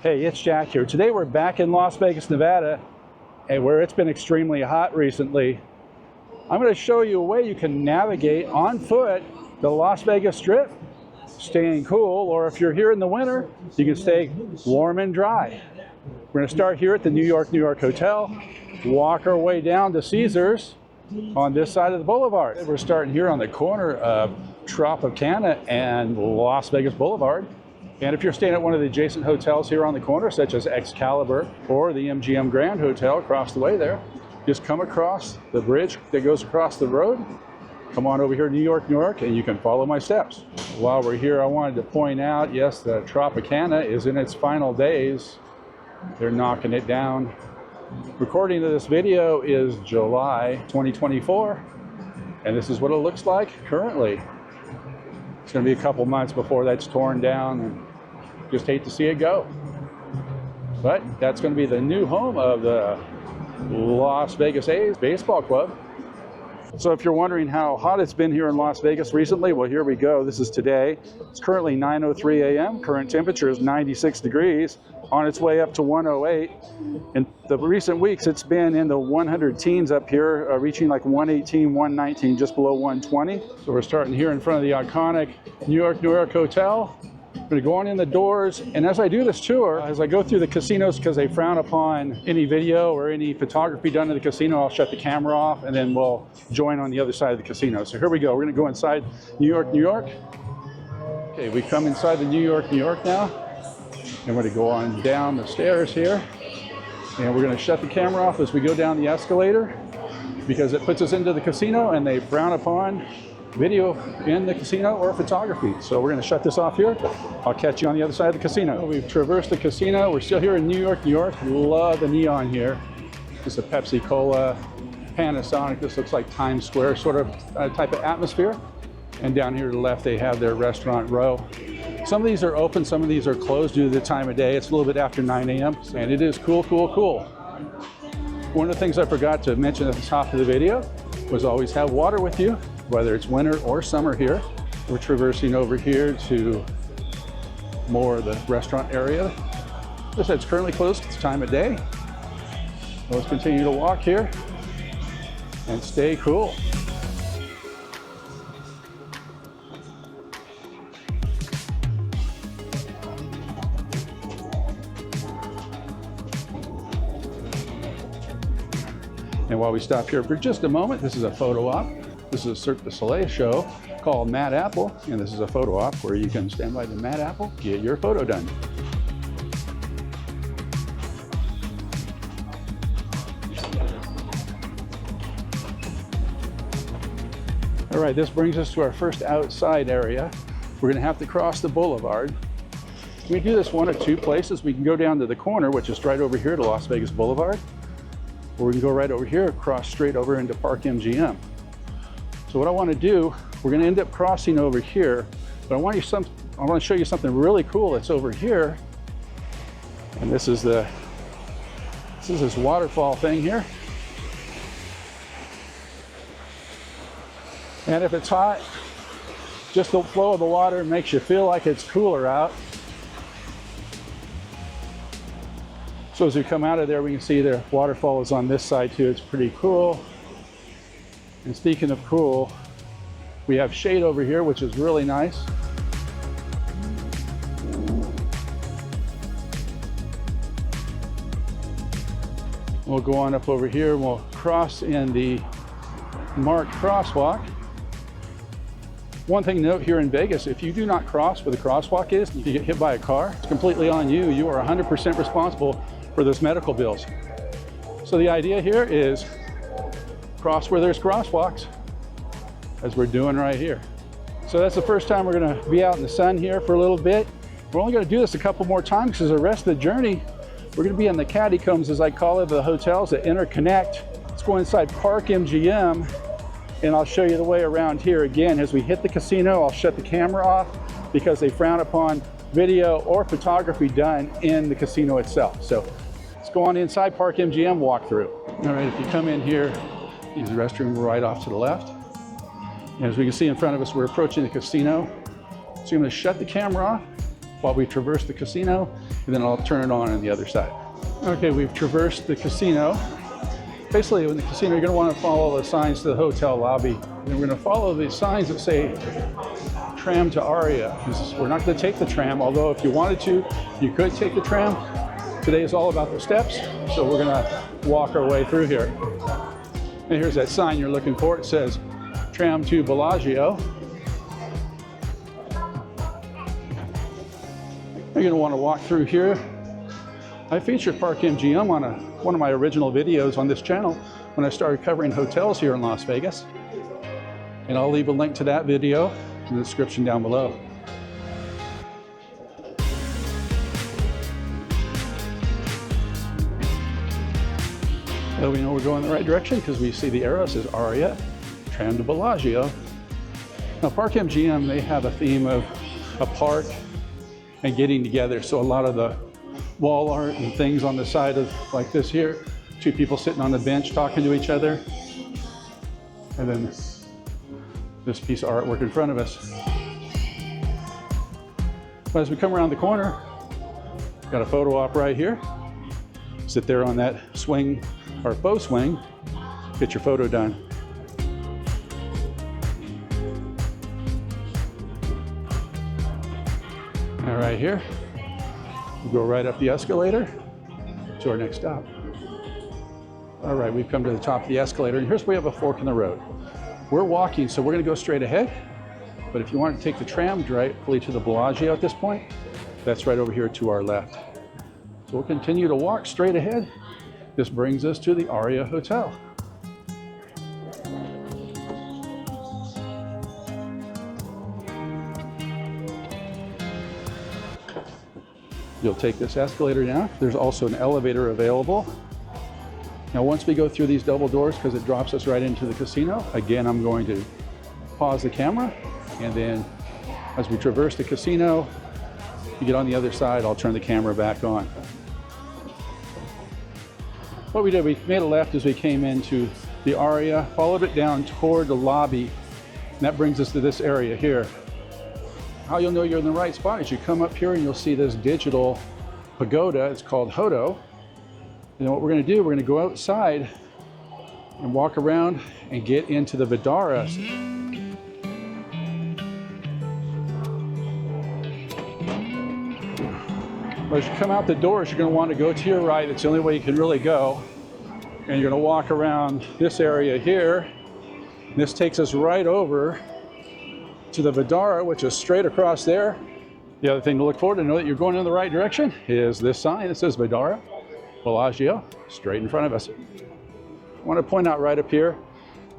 Hey, it's Jack here. Today we're back in Las Vegas, Nevada, and where it's been extremely hot recently. I'm going to show you a way you can navigate on foot the Las Vegas Strip, staying cool, or if you're here in the winter, you can stay warm and dry. We're going to start here at the New York Hotel, walk our way down to Caesars on this side of the boulevard. We're starting here on the corner of Tropicana and Las Vegas Boulevard. And if you're staying at one of the adjacent hotels here on the corner, such as Excalibur or the MGM Grand Hotel across the way there, just come across the bridge that goes across the road. Come on over here to New York, and you can follow my steps. While we're here, I wanted to point out, yes, the Tropicana is in its final days. They're knocking it down. Recording of this video is July 2024, and this is what it looks like currently. It's going to be a couple months before that's torn down, and just hate to see it go. But that's going to be the new home of the Las Vegas A's baseball club. So if you're wondering how hot it's been here in Las Vegas recently, well, here we go. This is today. It's currently 9:03 a.m. Current temperature is 96 degrees, on its way up to 108. In the recent weeks, it's been in the 100 teens up here, reaching like 118, 119, just below 120. So we're starting here in front of the iconic New York Hotel. I'm going to go on in the doors, and as I do this tour, as I go through the casinos, because they frown upon any video or any photography done in the casino, I'll shut the camera off, and then we'll join on the other side of the casino. So here we go. We're going to go inside New York. Okay, we come inside the New York now, and we're going to go on down the stairs here, and we're going to shut the camera off as we go down the escalator, because it puts us into the casino, and they frown upon video in the casino or photography. So we're going to shut this off here. I'll catch you on the other side of the casino. We've traversed the casino. We're still here in New York. Love the neon here. It's a Pepsi Cola, Panasonic. This looks like Times Square sort of type of atmosphere. And down here to the left, they have their restaurant row. Some of these are open, some of these are closed due to the time of day. It's a little bit after 9 a.m. and it is cool. One of the things I forgot to mention at the top of the video was always have water with you, whether it's winter or summer here. We're traversing over here to more of the restaurant area. This is currently closed. It's time of day. So let's continue to walk here and stay cool. And while we stop here for just a moment, this is a photo op. This is a Cirque du Soleil show called Mad Apple, and this is a photo op where you can stand by the Mad Apple, get your photo done. All right, this brings us to our first outside area. We're gonna have to cross the boulevard. We do this one of two places. We can go down to the corner, which is right over here to Las Vegas Boulevard, or we can go right over here, cross straight over into Park MGM. So what I want to do, we're going to end up crossing over here, but I want to show you something really cool that's over here. And this is this waterfall thing here. And if it's hot, just the flow of the water makes you feel like it's cooler out. So as we come out of there, we can see the waterfall is on this side too. It's pretty cool. And speaking of cool, we have shade over here, which is really nice. We'll go on up over here and we'll cross in the marked crosswalk. One thing to note here in Vegas, if you do not cross where the crosswalk is, you get hit by a car, it's completely on you. You are 100% responsible for those medical bills. So the idea here is cross where there's crosswalks, as we're doing right here. So that's the first time we're going to be out in the sun here for a little bit. We're only going to do this a couple more times because the rest of the journey, we're going to be in the catacombs, as I call it, the hotels that interconnect. Let's go inside Park MGM, and I'll show you the way around here. Again, as we hit the casino, I'll shut the camera off because they frown upon video or photography done in the casino itself. So let's go on inside Park MGM walkthrough. All right, if you come in here, these restrooms are right off to the left. And as we can see in front of us, we're approaching the casino. So I'm going to shut the camera off, while we traverse the casino, and then I'll turn it on the other side. Okay, we've traversed the casino. Basically, in the casino, you're going to want to follow the signs to the hotel lobby. And we're going to follow the signs that say tram to Aria. We're not going to take the tram, although if you wanted to, you could take the tram. Today is all about the steps, so we're going to walk our way through here. And here's that sign you're looking for. It says tram to Bellagio. You're going to want to walk through here. I featured Park MGM on one of my original videos on this channel when I started covering hotels here in Las Vegas. And I'll leave a link to that video in the description down below. So we know we're going in the right direction because we see the arrow says Aria, tram to Bellagio. Now Park MGM, they have a theme of a park and getting together. So a lot of the wall art and things on the side of like this here, two people sitting on the bench talking to each other. And then this piece of artwork in front of us. But as we come around the corner, got a photo op right here. Sit there on that swing or bow swing, get your photo done. All right, here, we go right up the escalator to our next stop. All right, we've come to the top of the escalator, and here's where we have a fork in the road. We're walking, so we're gonna go straight ahead, but if you want to take the tram directly to the Bellagio at this point, that's right over here to our left. So we'll continue to walk straight ahead. This brings us to the Aria Hotel. You'll take this escalator down. There's also an elevator available. Now, once we go through these double doors, because it drops us right into the casino, again, I'm going to pause the camera, and then as we traverse the casino, you get on the other side, I'll turn the camera back on. What we did, we made a left as we came into the Aria, followed it down toward the lobby, and that brings us to this area here. How you'll know you're in the right spot is you come up here and you'll see this digital pagoda. It's called Hodo. And what we're going to do, we're going to go outside and walk around and get into the Vdara. As you come out the doors, you're going to want to go to your right. It's the only way you can really go. And you're going to walk around this area here. This takes us right over to the Vdara, which is straight across there. The other thing to look for to know that you're going in the right direction is this sign that says Vdara Bellagio, straight in front of us. I want to point out right up here,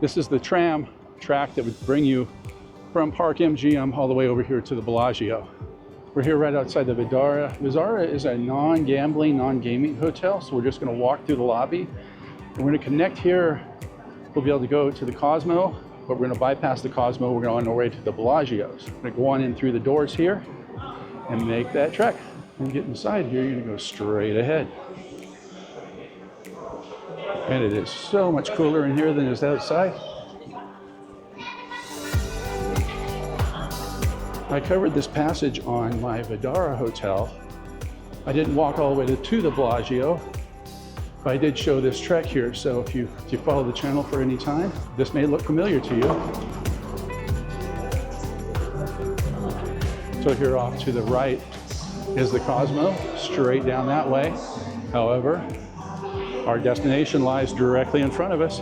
this is the tram track that would bring you from Park MGM all the way over here to the Bellagio. We're here right outside the Vdara. Vdara is a non-gambling, non-gaming hotel, so we're just going to walk through the lobby. And we're going to connect here. We'll be able to go to the Cosmo, but we're going to bypass the Cosmo. We're going on our way to the Bellagios. We're going to go on in through the doors here and make that trek. When you get inside here, you're going to go straight ahead. And it is so much cooler in here than it is outside. I covered this passage on my Vdara Hotel. I didn't walk all the way to the Bellagio, but I did show this trek here. So if you follow the channel for any time, this may look familiar to you. So here off to the right is the Cosmo, straight down that way. However, our destination lies directly in front of us.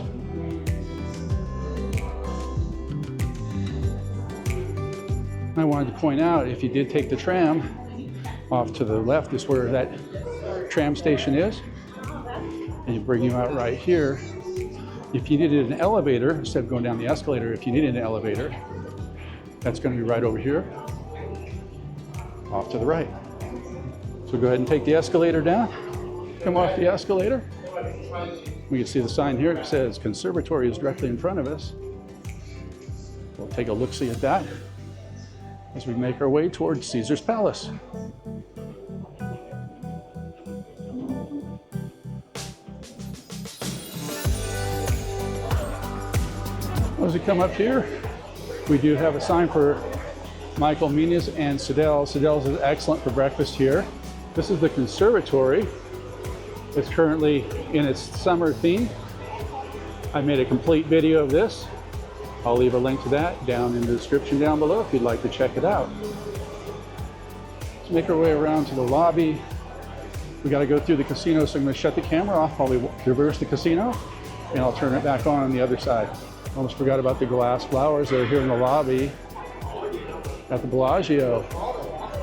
I wanted to point out, if you did take the tram, off to the left is where that tram station is. And it bring you out right here. If you needed an elevator, instead of going down the escalator, if you needed an elevator, that's going to be right over here, off to the right. So go ahead and take the escalator down, come off the escalator. We can see the sign here, it says Conservatory is directly in front of us. We'll take a look-see at that as we make our way towards Caesar's Palace. As we come up here, we do have a sign for Michael Mina's and Siddell's is excellent for breakfast here. This is the conservatory. It's currently in its summer theme. I made a complete video of this. I'll leave a link to that down in the description down below if you'd like to check it out. Let's make our way around to the lobby. We got to go through the casino, so I'm going to shut the camera off while we traverse the casino, and I'll turn it back on the other side. Almost forgot about the glass flowers that are here in the lobby at the Bellagio.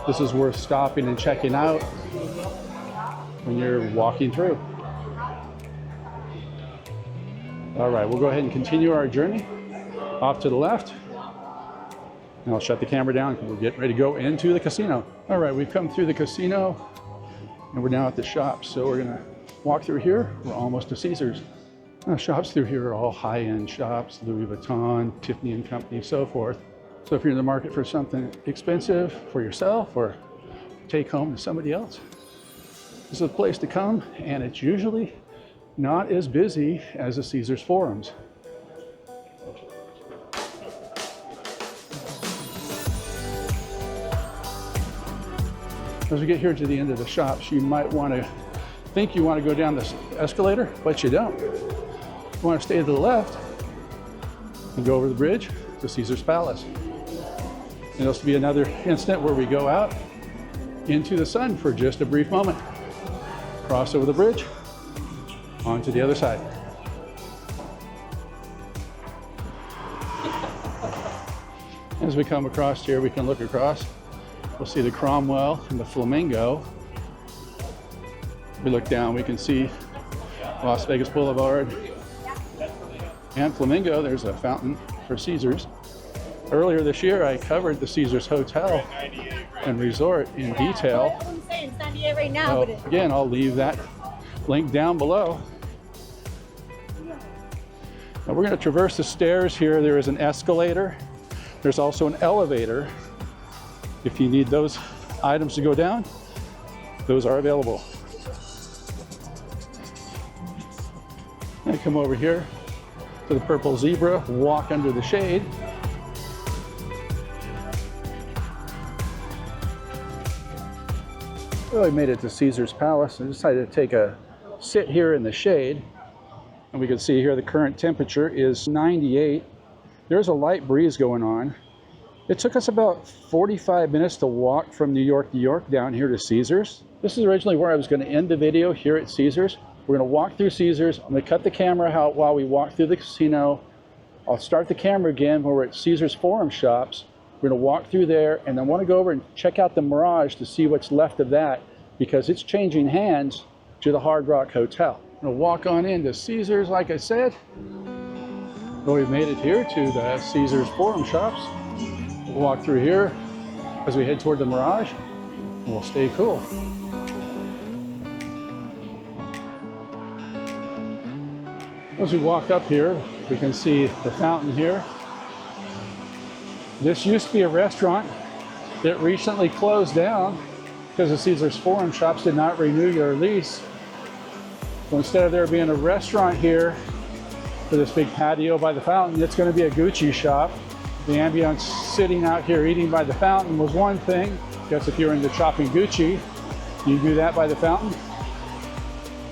This is worth stopping and checking out when you're walking through. All right, we'll go ahead and continue our journey off to the left. And I'll shut the camera down because we're getting ready to go into the casino. All right, we've come through the casino and we're now at the shops. So we're gonna walk through here. We're almost to Caesars. Now, shops through here are all high-end shops, Louis Vuitton, Tiffany & Company, so forth. So if you're in the market for something expensive for yourself or take home to somebody else, this is a place to come, and it's usually not as busy as the Caesars Forums. As we get here to the end of the shops, you might want to think you want to go down this escalator, but you don't. You want to stay to the left and go over the bridge to Caesar's Palace. And this will be another instant where we go out into the sun for just a brief moment. Cross over the bridge, onto the other side. As we come across here, we can look across. We'll see the Cromwell and the Flamingo. We look down, we can see Las Vegas Boulevard and Flamingo. There's a fountain for Caesars. Earlier this year, I covered the Caesars Hotel and Resort in detail. Right now, so again, I'll leave that link down below. Now we're going to traverse the stairs here. There is an escalator. There's also an elevator. If you need those items to go down, those are available. And come over here to the Purple Zebra, walk under the shade. Well, we made it to Caesar's Palace. I decided to take a sit here in the shade. And we can see here the current temperature is 98. There's a light breeze going on. It took us about 45 minutes to walk from New York down here to Caesars. This is originally where I was going to end the video here at Caesars. We're going to walk through Caesars. I'm going to cut the camera out while we walk through the casino. I'll start the camera again when we're at Caesars Forum shops. We're going to walk through there, and I want to go over and check out the Mirage to see what's left of that, because it's changing hands to the Hard Rock Hotel. I'm going to walk on into Caesars, like I said. Well, we've made it here to the Caesars Forum shops. We'll walk through here as we head toward the Mirage, and we'll stay cool. As we walk up here, we can see the fountain here. This used to be a restaurant that recently closed down because the Caesars Forum shops did not renew their lease. So instead of there being a restaurant here for this big patio by the fountain, it's going to be a Gucci shop. The ambience sitting out here eating by the fountain was one thing. I guess if you're into shopping Gucci, you do that by the fountain.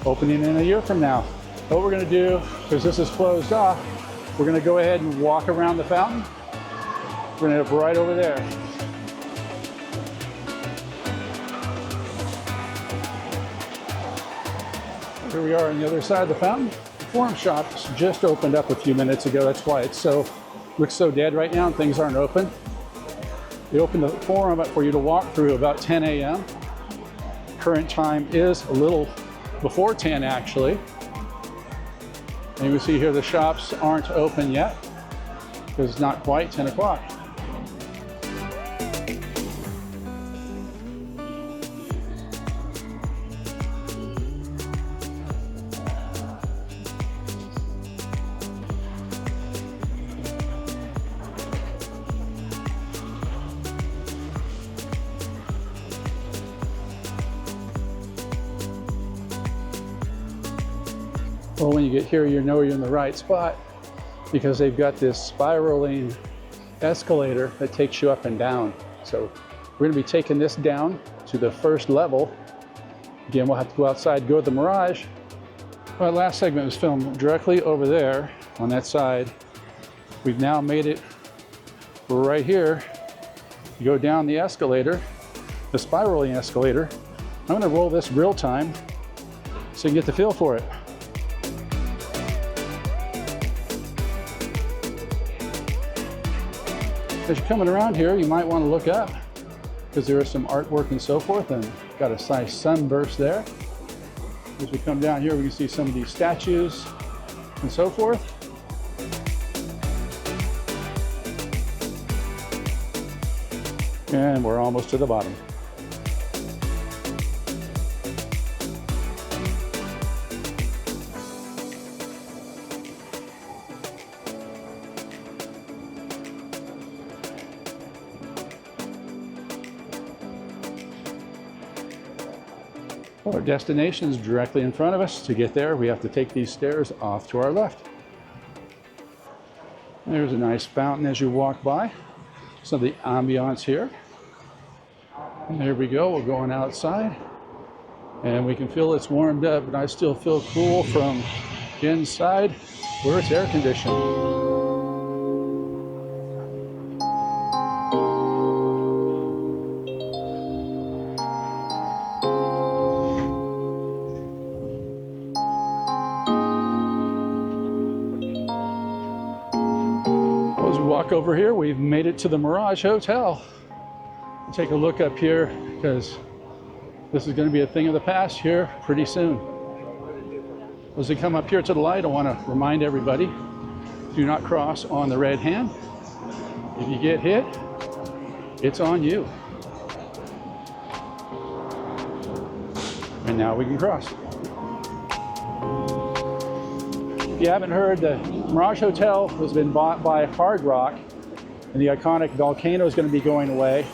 Opening in a year from now. What we're going to do, because this is closed off, we're going to go ahead and walk around the fountain. We're going to end up right over there. Here we are on the other side of the fountain. The Forum shops just opened up a few minutes ago. That's why it looks so dead right now and things aren't open. They opened the Forum up for you to walk through about 10 a.m. Current time is a little before 10 actually. And you can see here the shops aren't open yet because it's not quite 10 o'clock. Well, when you get here, you know you're in the right spot because they've got this spiraling escalator that takes you up and down. So we're going to be taking this down to the first level. Again, we'll have to go outside, go to the Mirage. Our last segment was filmed directly over there on that side. We've now made it right here. You go down the escalator, the spiraling escalator. I'm going to roll this real time so you can get the feel for it. As you're coming around here, you might want to look up because there is some artwork and so forth, and got a nice sunburst there. As we come down here, we can see some of these statues and so forth. And we're almost to the bottom. Our destination is directly in front of us. To get there, we have to take these stairs off to our left. There's a nice fountain as you walk by. Some of the ambiance here. And there we go, we're going outside. And we can feel it's warmed up, but I still feel cool from inside where it's air conditioned. As we walk over here, we've made it to the Mirage Hotel. Take a look up here because this is going to be a thing of the past here pretty soon. As we come up here to the light, I want to remind everybody, do not cross on the red hand. If you get hit, it's on you. And now we can cross. If you haven't heard, the Mirage Hotel has been bought by Hard Rock, and the iconic volcano is going to be going away.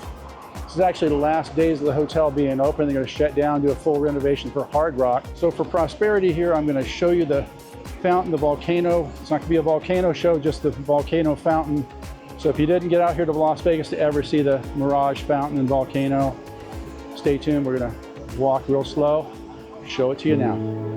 This is actually the last days of the hotel being open. They're going to shut down, do a full renovation for Hard Rock. So for prosperity here, I'm going to show you the fountain, the volcano. It's not going to be a volcano show, just the volcano fountain. So if you didn't get out here to Las Vegas to ever see the Mirage fountain and volcano, stay tuned. We're going to walk real slow, show it to you now.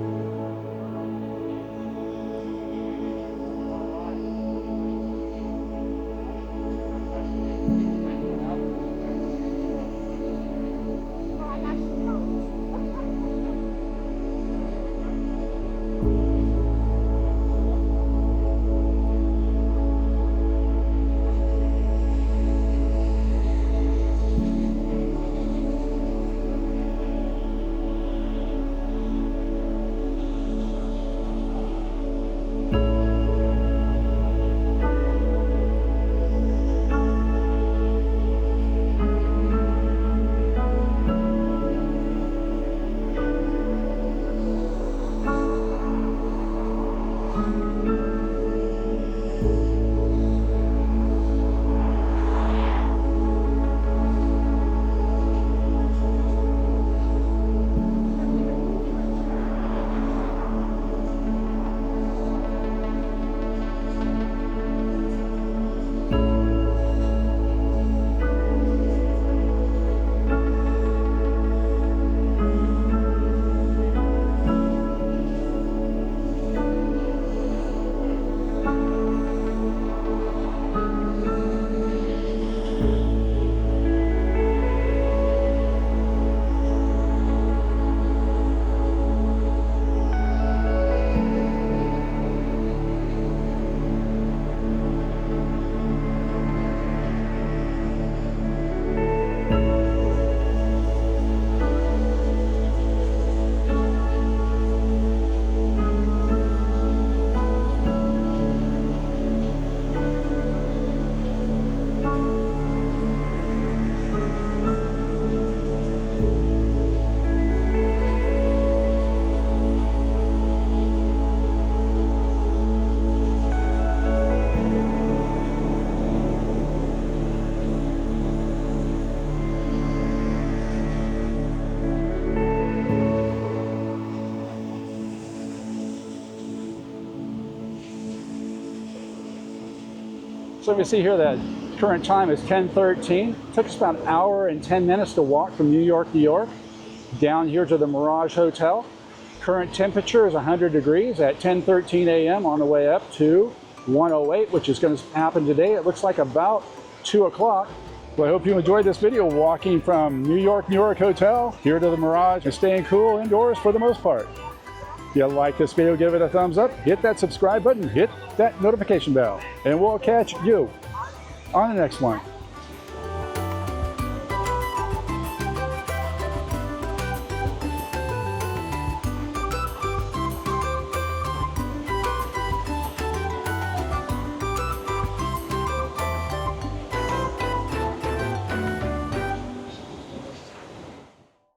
So you can see here that Current time is 10:13. Took us about an hour and 10 minutes to walk from New York down here to the Mirage Hotel. Current temperature is 100 degrees at 10:13 a.m. on the way up to 108, which is going to happen today. It looks like about 2 o'clock. Well, I hope you enjoyed this video walking from New York Hotel here to the Mirage and staying cool indoors for the most part. If you like this video, give it a thumbs up, hit that subscribe button, hit that notification bell, and we'll catch you on the next one.